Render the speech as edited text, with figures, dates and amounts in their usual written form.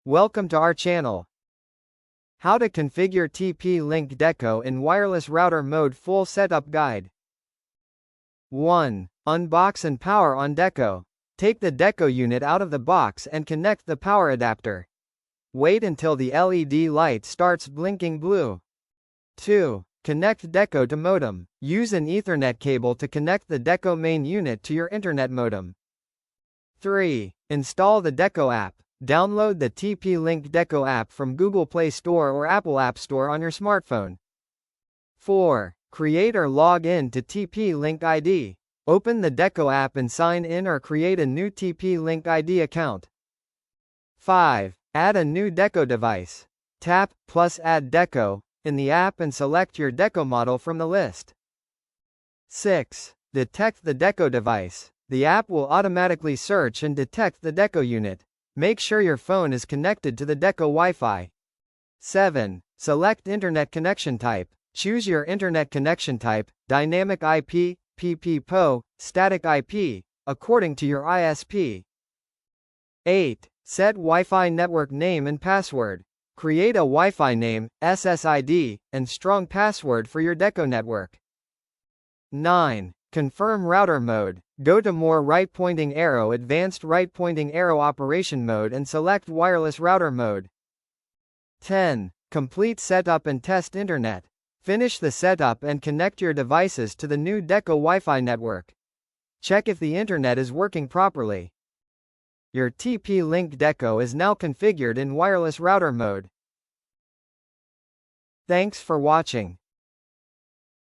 Welcome to our channel. How to configure TP-Link Deco in wireless router mode. Full setup guide. 1. Unbox and power on Deco. Take the Deco unit out of the box and connect the power adapter. Wait until the LED light starts blinking blue. 2. Connect Deco to modem. Use an Ethernet cable to connect the Deco main unit to your internet modem. 3. Install the Deco app. Download the TP-Link Deco app from Google Play Store or Apple App Store on your smartphone. 4. Create or log in to TP-Link ID. Open the Deco app and sign in or create a new TP-Link ID account. 5. Add a new Deco device. Tap plus Add Deco in the app and select your Deco model from the list. 6. Detect the Deco device. The app will automatically search and detect the Deco unit. Make sure your phone is connected to the Deco Wi-Fi. 7. Select Internet connection type. Choose your internet connection type, dynamic IP, PPPoE, static IP, according to your ISP. 8. Set Wi-Fi network name and password. Create a Wi-Fi name, SSID, and strong password for your Deco network. 9. Confirm router mode. Go to More right-pointing arrow Advanced right-pointing arrow Operation mode and select Wireless router mode. 10. Complete setup and test internet. Finish the setup and connect your devices to the new Deco Wi-Fi network. Check if the internet is working properly. Your TP-Link Deco is now configured in wireless router mode. Thanks for watching.